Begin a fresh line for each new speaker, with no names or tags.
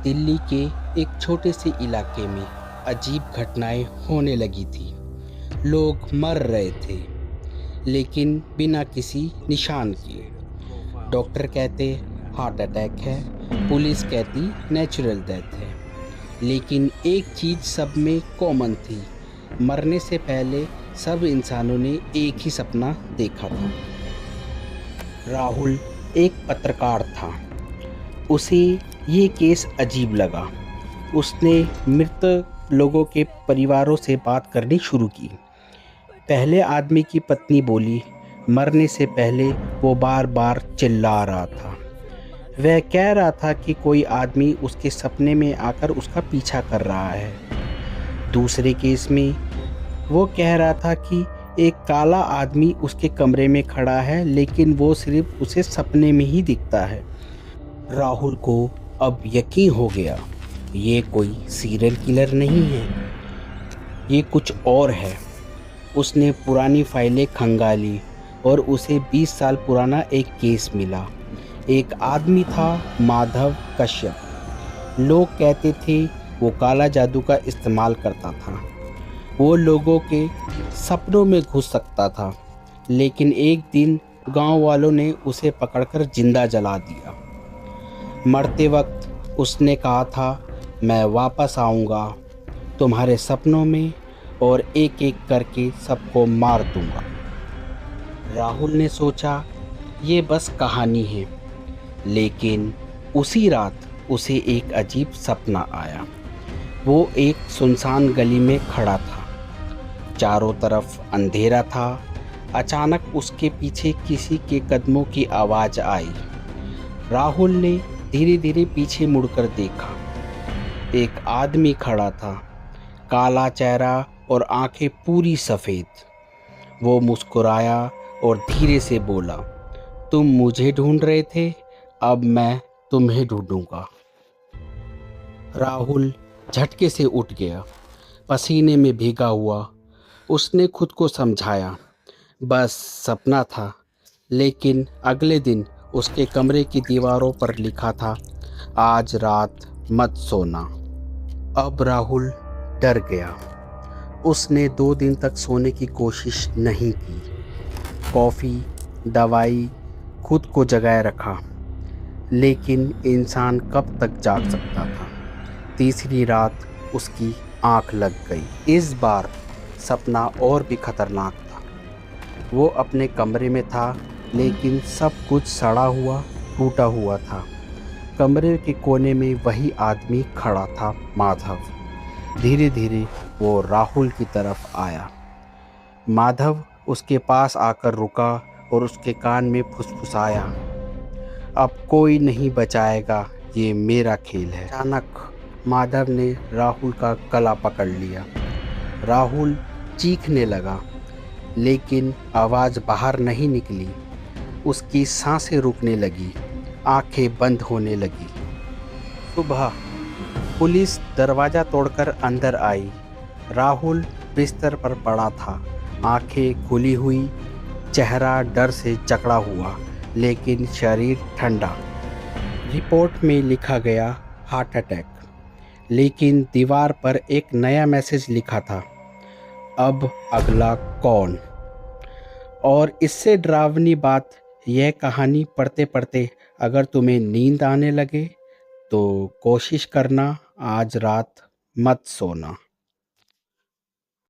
दिल्ली के एक छोटे से इलाके में अजीब घटनाएं होने लगी थी। लोग मर रहे थे, लेकिन बिना किसी निशान के। डॉक्टर कहते हार्ट अटैक है, पुलिस कहती नेचुरल डेथ है। लेकिन एक चीज़ सब में कॉमन थी, मरने से पहले सब इंसानों ने एक ही सपना देखा था। राहुल एक पत्रकार था। उसे ये केस अजीब लगा। उसने मृत लोगों के परिवारों से बात करनी शुरू की। पहले आदमी की पत्नी बोली, मरने से पहले वो बार बार चिल्ला रहा था। वह कह रहा था कि कोई आदमी उसके सपने में आकर उसका पीछा कर रहा है। दूसरे केस में वो कह रहा था कि एक काला आदमी उसके कमरे में खड़ा है, लेकिन वो सिर्फ उसे सपने में ही दिखता है। राहुल को अब यकीन हो गया, ये कोई सीरियल किलर नहीं है, ये कुछ और है। उसने पुरानी फाइलें खंगाली और उसे 20 साल पुराना एक केस मिला। एक आदमी था, माधव कश्यप। लोग कहते थे वो काला जादू का इस्तेमाल करता था। वो लोगों के सपनों में घुस सकता था, लेकिन एक दिन गांव वालों ने उसे पकड़कर जिंदा जला दिया। मरते वक्त उसने कहा था, मैं वापस आऊँगा तुम्हारे सपनों में और एक एक करके सबको मार दूँगा। राहुल ने सोचा ये बस कहानी है, लेकिन उसी रात उसे एक अजीब सपना आया। वो एक सुनसान गली में खड़ा था, चारों तरफ अंधेरा था। अचानक उसके पीछे किसी के कदमों की आवाज़ आई। राहुल ने धीरे धीरे पीछे मुड़कर देखा। एक आदमी खड़ा था, काला चेहरा और आंखें पूरी सफ़ेद। वो मुस्कुराया और धीरे से बोला, तुम मुझे ढूंढ रहे थे, अब मैं तुम्हें ढूंढूंगा। राहुल झटके से उठ गया, पसीने में भीगा हुआ। उसने खुद को समझाया, बस सपना था। लेकिन अगले दिन उसके कमरे की दीवारों पर लिखा था, आज रात मत सोना। अब राहुल डर गया। उसने 2 दिन तक सोने की कोशिश नहीं की। कॉफ़ी, दवाई, खुद को जगाए रखा, लेकिन इंसान कब तक जाग सकता था। तीसरी रात उसकी आंख लग गई। इस बार सपना और भी खतरनाक था। वो अपने कमरे में था, लेकिन सब कुछ सड़ा हुआ, टूटा हुआ था। कमरे के कोने में वही आदमी खड़ा था, माधव। धीरे धीरे वो राहुल की तरफ आया। माधव उसके पास आकर रुका और उसके कान में फुसफुसाया, अब कोई नहीं बचाएगा, ये मेरा खेल है। अचानक माधव ने राहुल का गला पकड़ लिया। राहुल चीखने लगा, लेकिन आवाज़ बाहर नहीं निकली। उसकी सांसें रुकने लगी, आंखें बंद होने लगी। सुबह पुलिस दरवाज़ा तोड़कर अंदर आई। राहुल बिस्तर पर पड़ा था, आंखें खुली हुई, चेहरा डर से जकड़ा हुआ, लेकिन शरीर ठंडा। रिपोर्ट में लिखा गया हार्ट अटैक, लेकिन दीवार पर एक नया मैसेज लिखा था, अब अगला कौन। और इससे डरावनी बात, यह कहानी पढ़ते पढ़ते अगर तुम्हें नींद आने लगे तो कोशिश करना आज रात मत सोना।